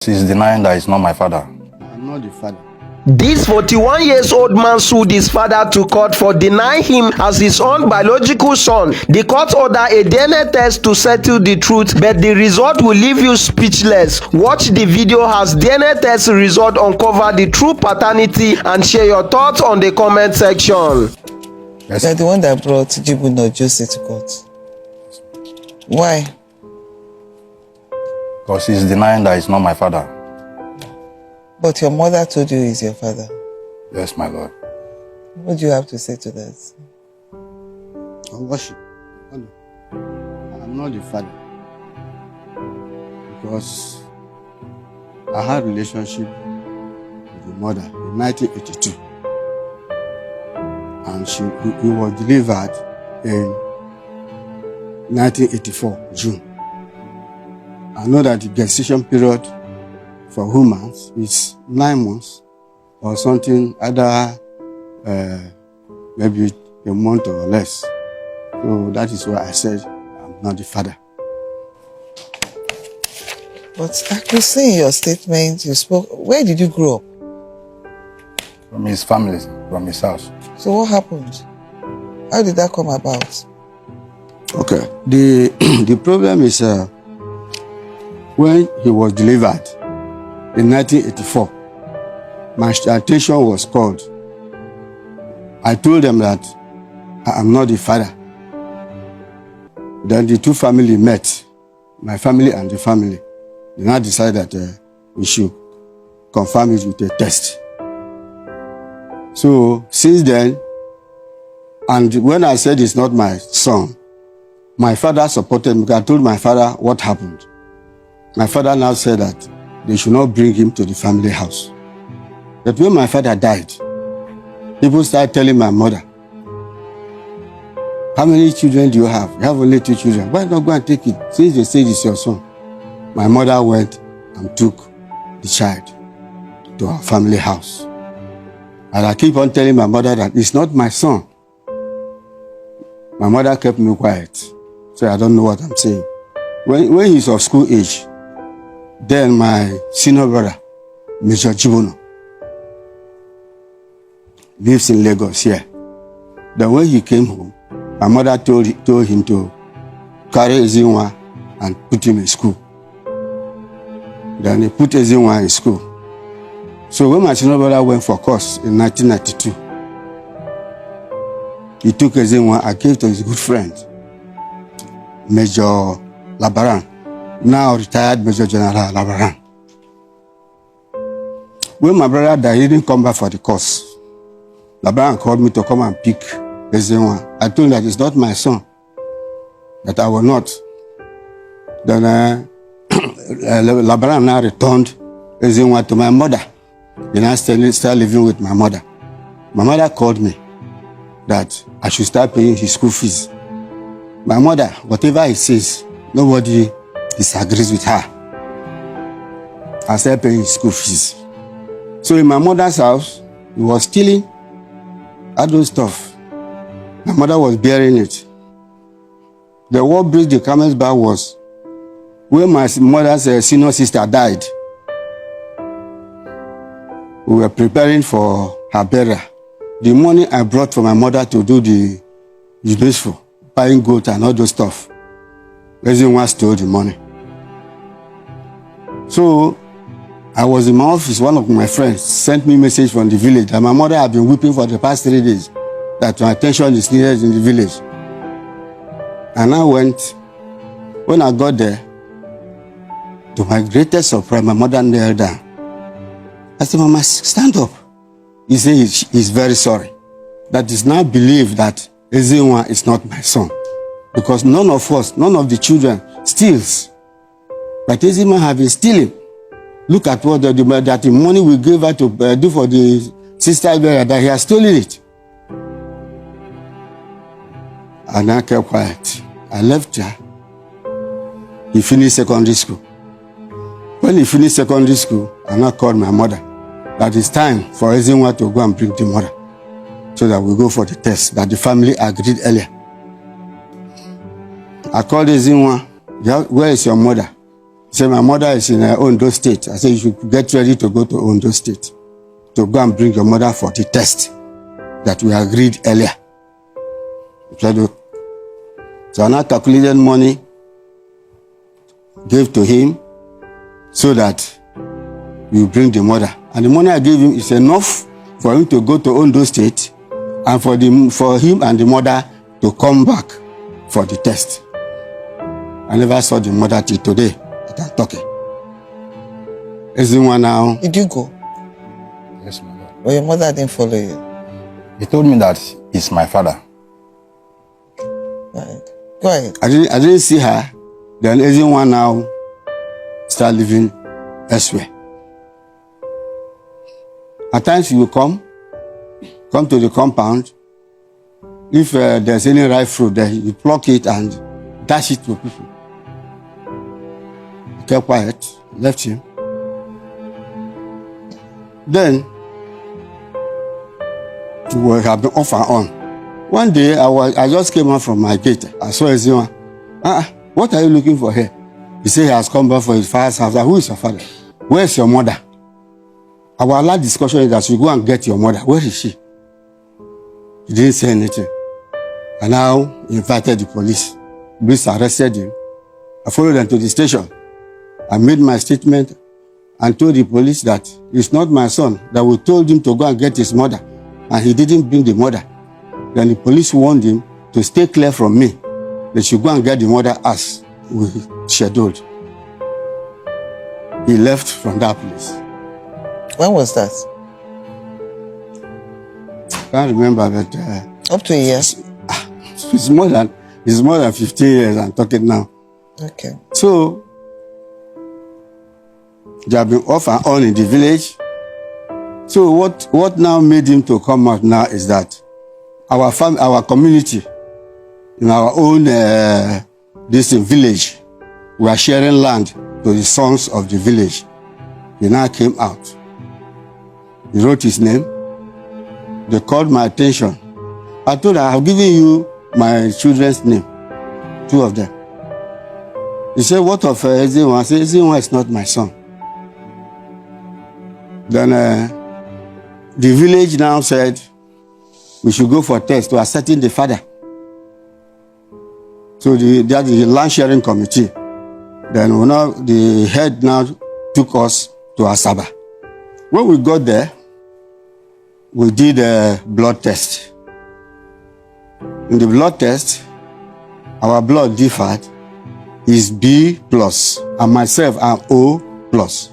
He's denying that he's not my father. I'm not the father. This 41-year-old man sued his father to court for denying him as his own biological son. The court ordered a DNA test to settle the truth, but the result will leave you speechless. Watch the video as DNA test result uncover the true paternity and share your thoughts on the comment section. Yes. You're the one that brought Jibu Jose to court. Why? Because he's denying that he's not my father. But your mother told you he's your father. Yes, my lord. What do you have to say to that? I worship. I'm not the father. Because I had a relationship with the mother in 1982. And he was delivered in 1984, June. I know that the gestation period for humans is 9 months or something, either maybe a month or less. So that is why I said I'm not the father. But I could see in your statement you spoke. Where did you grow up? From his family, from his house. So what happened? How did that come about? Okay. The problem is when he was delivered in 1984, my attention was called. I told them that I am not the father. Then the two families met, my family and the family. They now decided that we should confirm it with a test. So since then, and when I said it's not my son, my father supported me. I told my father what happened. My father now said that they should not bring him to the family house. But when my father died, people started telling my mother, how many children do you have? You have only 2 children. Why not go and take it? Since they say it's your son. My mother went and took the child to our family house. And I keep on telling my mother that it's not my son. My mother kept me quiet. So I don't know what I'm saying. When he's of school age, then my senior brother, Mr. Jibono, lives in Lagos here. Then when he came home, my mother told him to carry Ezinwa and put him in school. Then he put Ezinwa in school. So when my senior brother went for course in 1992, he took Ezinwa and gave to his good friend, Major Labaran, now retired Major General Labaran. When my brother died, he didn't come back for the course. Labaran called me to come and pick Ezinwa. I told him that it's not my son, that I will not. Then Labaran now returned Ezinwa to my mother. Then I started living with my mother. My mother called me that I should start paying his school fees. My mother, whatever he says, nobody disagrees with her. I started paying his school fees. So in my mother's house, he was stealing all those stuff. My mother was bearing it. The what breaks the camel's back was when my mother's senior sister died. We were preparing for her burial. The money I brought for my mother to do the useful, buying goat and all those stuff, everyone stole the money. So I was in my office. One of my friends sent me a message from the village that my mother had been weeping for the past 3 days, that my attention is needed in the village. And I went. When I got there, to my greatest surprise, my mother knelt down. I said, Mama, stand up. He said he's very sorry. That is now believed that Ezinwa is not my son. Because none of us, none of the children steals. But Ezinwa have been stealing. Look at what that the money we gave her to do for the sister burial, that he has stolen it. And I kept quiet. I left her. He finished secondary school. When he finished secondary school, I now called my mother that it's time for Ezinwa to go and bring the mother so that we go for the test that the family agreed earlier. I called Ezinwa, where is your mother? He said, my mother is in Ondo State. I said, you should get ready to go to Ondo State to go and bring your mother for the test that we agreed earlier. He said, okay. So I now calculated money, gave to him so that we bring the mother. And the money I gave him is enough for him to go to Ondo State and for him and the mother to come back for the test. I never saw the mother till today that I'm talking. Is the one now? Did you go? Yes, my Lord. But your mother didn't follow you. He told me that he's my father. Right. Go ahead. I didn't see her. Then everyone now start living elsewhere. At times he will come to the compound. If there's any ripe fruit there, you pluck it and dash it to people. He kept quiet, left him. Then we have been off and on. One day I just came out from my gate. I saw everyone. What are you looking for here? He said he has come back for his father's house. Who is your father? Where's your mother? Our last discussion is that you go and get your mother. Where is she? He didn't say anything. And now he invited the police. Police arrested him. I followed them to the station. I made my statement and told the police that it's not my son, that we told him to go and get his mother. And he didn't bring the mother. Then the police warned him to stay clear from me. They should go and get the mother as we scheduled. He left from that place. When was that? I can't remember, but Up to a year. it's more than 15 years I'm talking now. Okay. So they have been off and on in the village. So what now made him to come out now is that our community, in our own this village, we are sharing land to the sons of the village. He now came out. He wrote his name. They called my attention. I told her, I've given you my children's name, 2 of them. He said, what of Ezinwa? I said, Ezinwa is not my son. Then the village now said, we should go for a test to ascertain the father. So that is the land sharing committee. Then the head now took us to Asaba. When we got there, we did a blood test. In the blood test, our blood differed. Is B plus, and myself am O plus.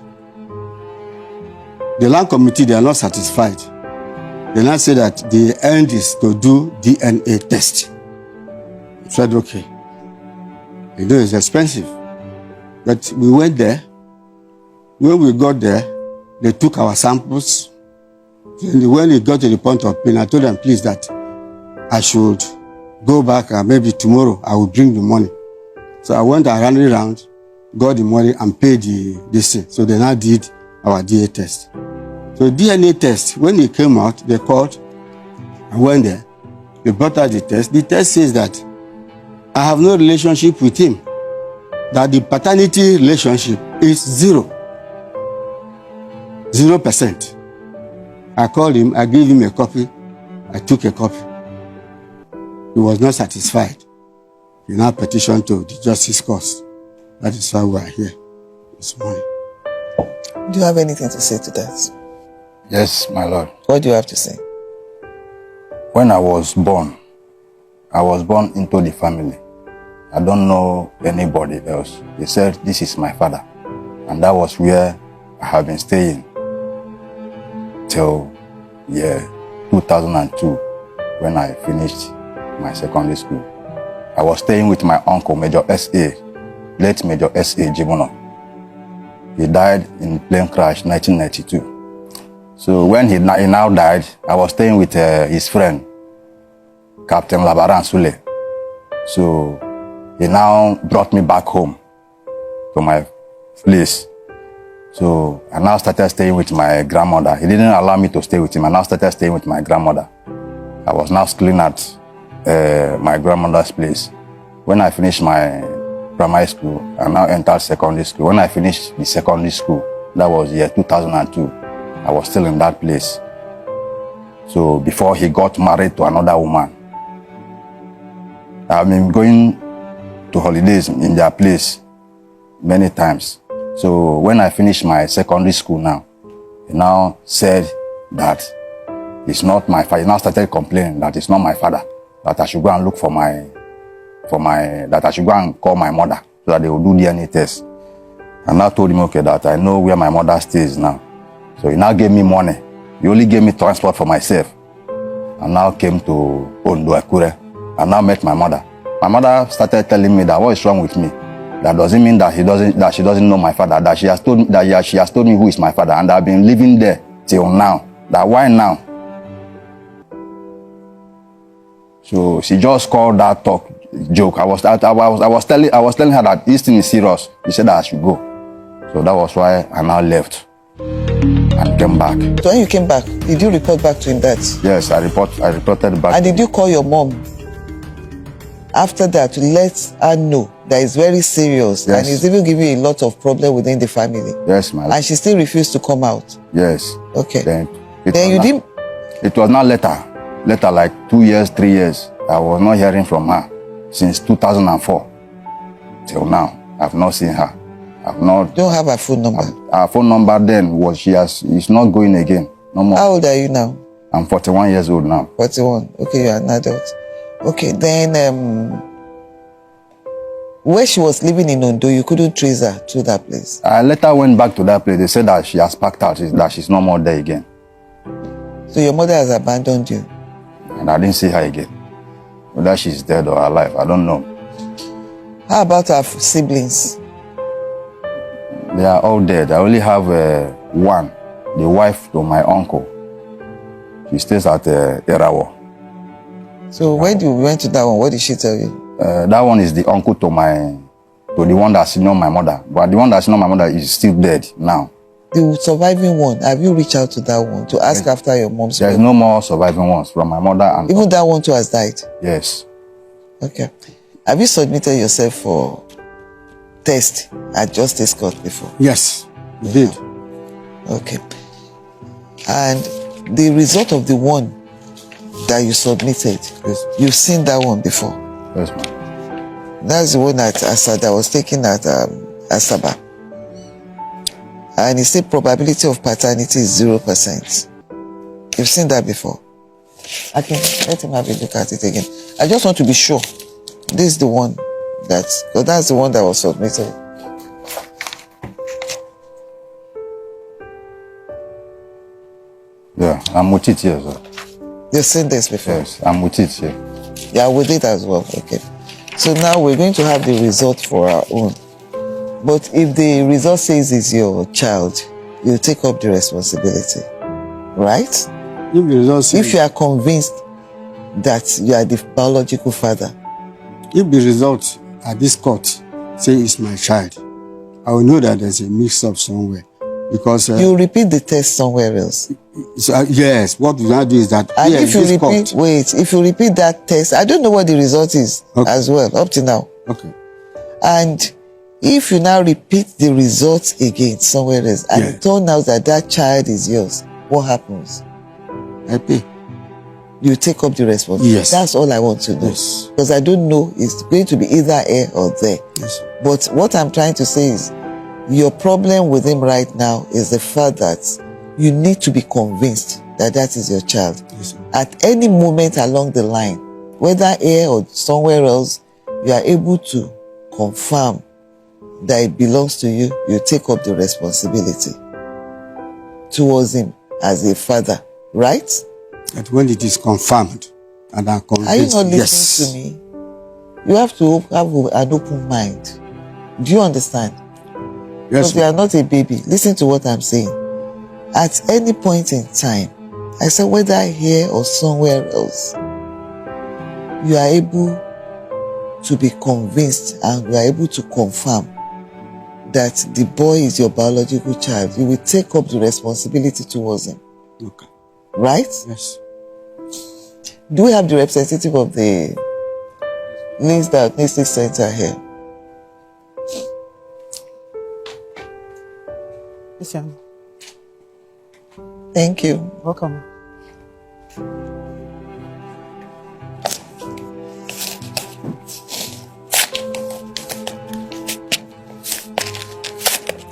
The land committee, they are not satisfied. They now say that the end is to do DNA test. I said, okay. You know, it's expensive. But we went there. When we got there, they took our samples. And when it got to the point of pain, I told them, please, that I should go back and maybe tomorrow I will bring the money. So I went around, got the money and paid this thing. So they now did our DNA test. So DNA test, when it came out, they called. I went there. They brought out the test. The test says that I have no relationship with him. That the paternity relationship is 0%. I called him, I gave him a copy. I took a copy. He was not satisfied. He now petitioned to the justice cause. That is why we are here this morning. Do you have anything to say to that? Yes, my Lord. What do you have to say? When I was born into the family. I don't know anybody else. They said, this is my father. And that was where I have been staying till year 2002 when I finished my secondary school. I was staying with my uncle, Major S.A., late Major S.A. Jibono. He died in plane crash 1992. So when he now died, I was staying with his friend, Captain Labaran Sule. So he now brought me back home to my place. So I now started staying with my grandmother. He didn't allow me to stay with him. I now started staying with my grandmother. I was now schooling at my grandmother's place. When I finished my primary school and now entered secondary school. When I finished the secondary school, that was year 2002, I was still in that place. So before he got married to another woman, I've been going to holidays in their place many times. So when I finished my secondary school now, he now said that it's not my father. He now started complaining that it's not my father, that I should go and look that I should go and call my mother so that they will do DNA test. And I told him, okay, that I know where my mother stays now. So he now gave me money. He only gave me transport for myself. And now came to Ondo Akure. And now met my mother. My mother started telling me that what is wrong with me. That doesn't mean that she doesn't know my father. That she has told me who is my father, and I've been living there till now. That why now? So she just called that talk joke. I was telling her that this thing is serious. She said that I should go. So that was why I now left and came back. So when you came back, did you report back to him that? Yes, I reported back. And did you call your mom after that to let her know that it's very serious? Yes. And it's even giving you a lot of problem within the family? Yes, ma'am. And she still refused to come out? Yes. Okay. Then you didn't? It was not later like 2 years, 3 years. I was not hearing from her since 2004 till now. I've not seen her. I've not. Don't have her phone number. Her phone number then was it's not going again. No more. How old are you now? I'm 41 years old now. 41. Okay, you're an adult. Okay, then where she was living in Ondo, you couldn't trace her to that place? I later went back to that place. They said that she has packed out, that she's no more there again. So your mother has abandoned you? And I didn't see her again. Whether she's dead or alive, I don't know. How about her siblings? They are all dead. I only have one, the wife to my uncle. She stays at Erawo. So when you went to that one, what did she tell you? That one is the uncle to the one that's known my mother. But the one that's known my mother is still dead now. The surviving one, have you reached out to that one to ask after your mom's? There's no more surviving ones from my mother. And even that one too has died? Yes. Okay. Have you submitted yourself for test at Justice Court before? Yes, we did. Okay. And the result of the one that you submitted, Yes. you've seen that one before? Yes, ma'am. That's the one at Asada that was taken at Asaba. And he said probability of paternity is 0%. You've seen that before? Okay, let him have a look at it again. I just want to be sure. This is the one because that's the one that was submitted. Yeah, I'm with it here, sir. You've seen this before? Yes, I'm with it here. Yeah, with it as well. Okay. So now we're going to have the result for our own. But if the result says it's your child, you take up the responsibility. Right? If you are convinced that you are the biological father. If the result at this court say it's my child, I will know that there's a mix-up somewhere. Because you repeat the test somewhere else. So, yes, what we now do is that and if you repeat that test, I don't know what the result is as well up to now. Okay. And if you now repeat the results again somewhere else, and it turns out that that child is yours, what happens? I pay. You take up the responsibility. Yes. That's all I want to know. Yes. Because I don't know, it's going to be either here or there. Yes. But what I'm trying to say is, your problem with him right now is the fact that you need to be convinced that that is your child. Yes. At any moment along the line, whether here or somewhere else, you are able to confirm that it belongs to you. You take up the responsibility towards him as a father, right? That when it is confirmed and I'm convinced, are you not listening to me? You have to have an open mind. Do you understand? Yes. Because you are not a baby. Listen to what I'm saying. At any point in time, I said whether here or somewhere else, you are able to be convinced and you are able to confirm that the boy is your biological child. You will take up the responsibility towards him. Okay. Right? Yes. Do we have the representative of the Links Diagnostic Center here? Listen. Thank you. Welcome.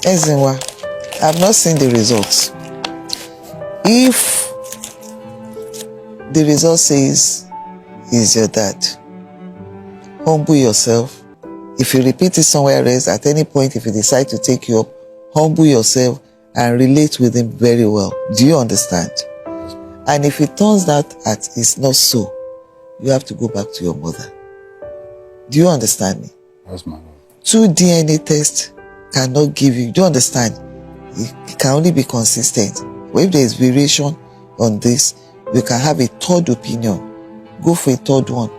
Ezinwa, I've not seen the results. If the result says he's your dad, humble yourself. If you repeat it somewhere else, at any point, if you decide to take you up, humble yourself and relate with him very well. Do you understand? And if it turns out that it's not so, you have to go back to your mother. Do you understand me? Yes, ma'am. 2 DNA tests cannot give you, do you understand? It can only be consistent. But if there is variation on this, you can have a third opinion. Go for a third one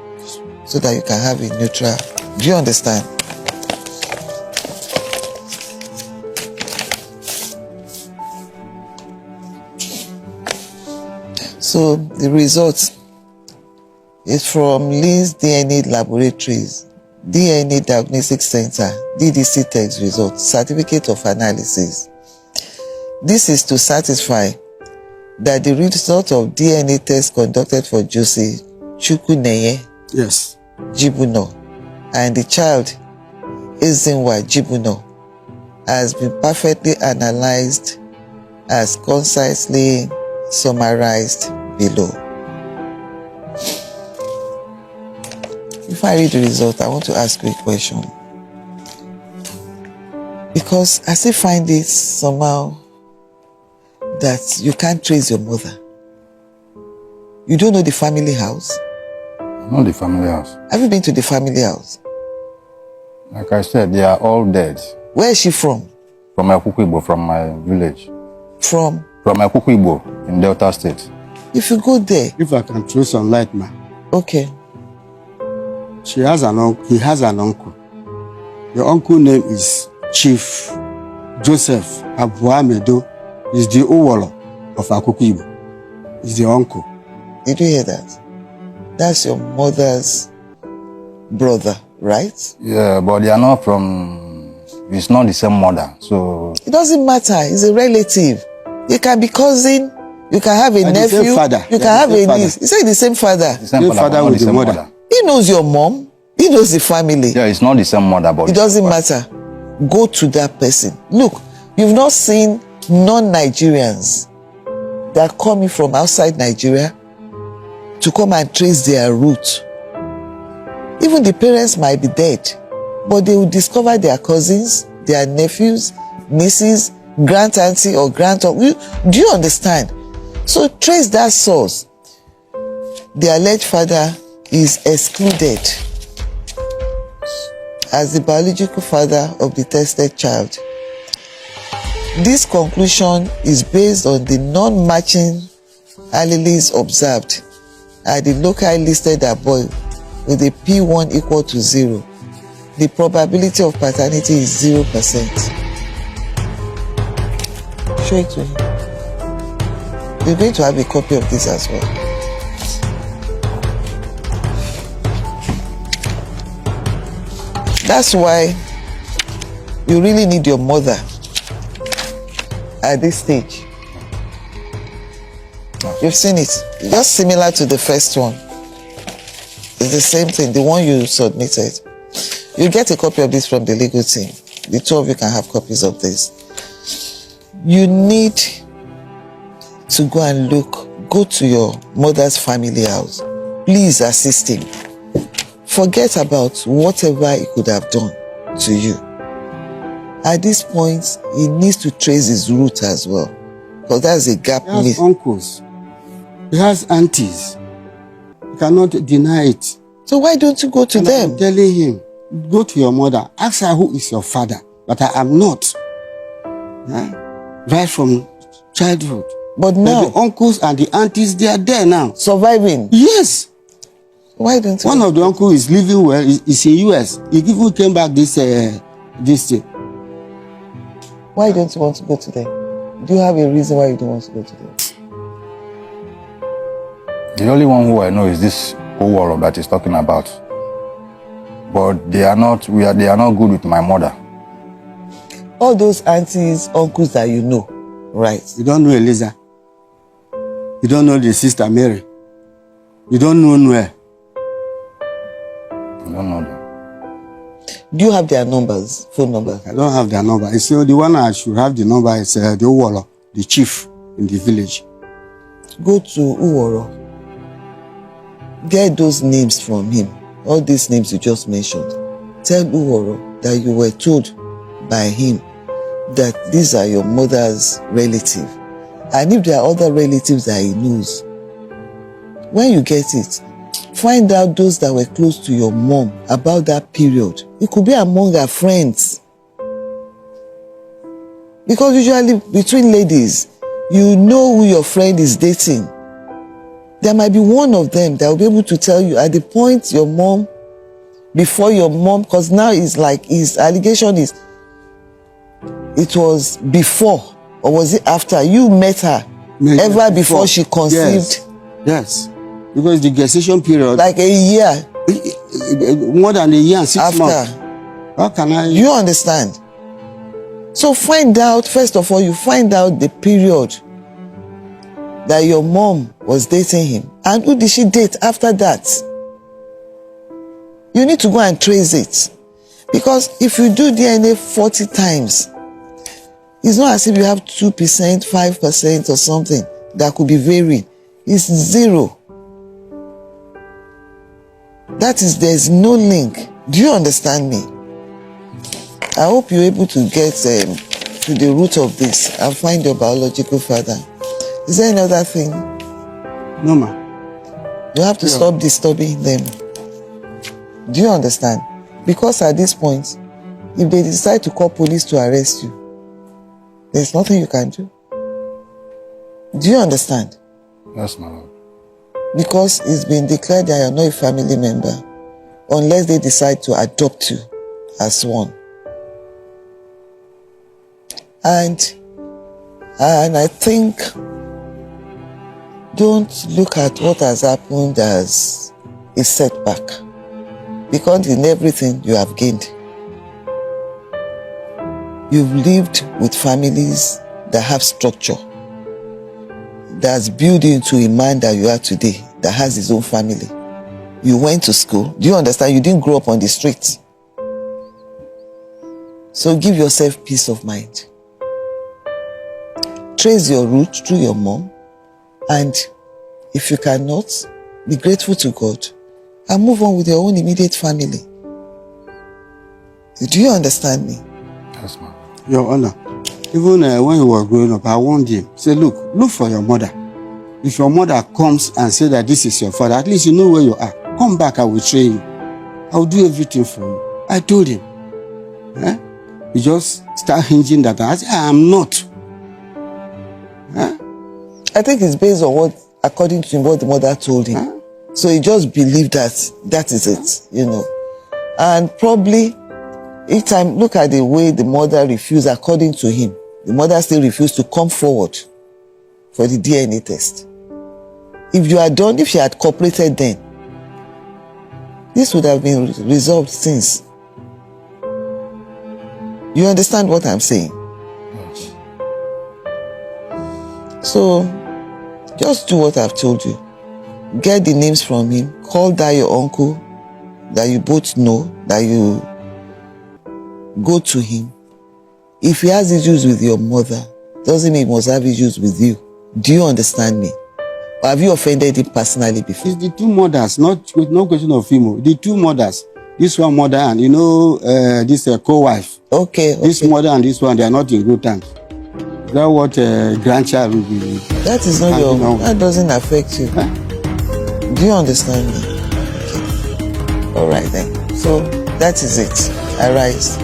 so that you can have a neutral. Do you understand? So the results is from Lee's DNA Laboratories, DNA Diagnostic Center, DDC text results, certificate of analysis. This is to satisfy that the result of DNA test conducted for Josie Chukwuneye Yes. Jibuno and the child Ezinwa Jibuno has been perfectly analyzed as concisely summarized below. Before I read the result, I want to ask you a question. Because I still find it somehow that you can't trace your mother. You don't know the family house? I know the family house. Have you been to the family house? Like I said, they are all dead. Where is she from? From Ekukwigbo, from my village. From Ekukwigbo in Delta State. If you go there. If I can throw some light, ma. Okay. He has an uncle. The uncle name is Chief Joseph Abuamedo. He's the Owolo of Ekukwigbo. He's the uncle. Did you hear that? That's your mother's brother, right? Yeah, but they are not from... It's not the same mother, so... It doesn't matter. He's a relative. You can be cousin. You can have a And nephew. the same father. You can have a niece. He said the same father. The same Your father, father but not with the the same mother. mother. He knows your mom. He knows the family. Yeah, it's not the same mother, but... It doesn't matter. Go to that person. Look, you've not seen non-Nigerians that are coming from outside Nigeria to come and trace their root. Even the parents might be dead, but they will discover their cousins, their nephews, nieces, grand auntie or grand uncle. Do you understand? So trace that source. The alleged father is excluded as the biological father of the tested child. This conclusion is based on the non-matching alleles observed at the locally listed above with a P1 equal to 0. The probability of paternity is 0%. Show it to him. You're going to have a copy of this as well. That's why you really need your mother at this stage. You've seen it. Just similar to the first one. It's the same thing, the one you submitted. You get a copy of this from the legal team. The two of you can have copies of this. You need to go and go to your mother's family house. Please assist him. Forget about whatever he could have done to you. At this point, he needs to trace his root as well. Because that's a gap. He has uncles. He has aunties. You cannot deny it. So why don't you go to them? I'm telling him, go to your mother. Ask her who is your father. But I am not. Right from childhood. But now, the uncles and the aunties, they are there now. Surviving? Yes. Why don't you? One of the uncles is living well. Is in US. He even came back this year. Why don't you want to go to them? Do you have a reason why you don't want to go to them? The only one who I know is this Owolo that he's talking about. But they are not good with my mother. all those aunties, uncles that you know, right? You don't know Eliza. You don't know the sister Mary. You don't know Noel. I don't know them. Do you have their numbers, phone numbers? I don't have their number. You see, the one I should have the number is the Uwolo, the chief in the village. Go to Uworo. Get those names from him. All these names you just mentioned. Tell Uworo that you were told by him that these are your mother's relatives. And if there are other relatives that he knows, when you get it, find out those that were close to your mom about that period. It could be among her friends. Because usually between ladies, you know who your friend is dating. There might be one of them that will be able to tell you at the point your mom, before your mom, because now it's like his allegation is it was before, or was it after you met her? Maybe ever before she conceived? Yes. Because the gestation period, Like a year more than a year and 6 after. months. How can I? You understand? So find out, first of all, you find out the period that your mom was dating him. And who did she date after that? You need to go and trace it. Because if you do DNA 40 times, it's not as if you have 2%, 5% or something that could be varying. It's zero. That is, there's no link. Do you understand me? I hope you're able to get to the root of this and find your biological father. Is there any other thing? No, ma. You have to stop disturbing them. Do you understand? Because at this point, if they decide to call police to arrest you, there's nothing you can do. Do you understand? Yes, my lord. Because it's been declared that you're not a family member unless they decide to adopt you as one. And I think don't look at what has happened as a setback, because in everything you have gained. You've lived with families that have structure, that's built into a man that you are today, that has his own family. You went to school. Do you understand? You didn't grow up on the streets. So give yourself peace of mind. Trace your root through your mom, and if you cannot, be grateful to God and move on with your own immediate family. Do you understand me? Yes, ma'am. Your Honor, even when you were growing up, I warned him. Say, look for your mother. If your mother comes and say that this is your father, at least you know where you are. Come back, I will train you. I will do everything for you. I told him. He just started hinging that. I said, I am not. I think it's based on what, according to him, what the mother told him. So he just believed that is it, you know. And probably each time, look at the way the mother refused, according to him. The mother still refused to come forward for the DNA test. If you had done, if she had cooperated then, this would have been resolved since. You understand what I'm saying? Yes. So, just do what I've told you. Get the names from him. Call that your uncle that you both know, that you go to him. If he has issues with your mother, doesn't mean he must have issues with you. Do you understand me? Or have you offended him personally before? It's the two mothers, not with no question of female. The two mothers. This one mother and this co-wife. Okay. This mother and this one, they are not in good terms. Is that what grandchild will be? That is not your. That doesn't affect you. Huh? Do you understand me? Okay. All right then. So that is it. Arise.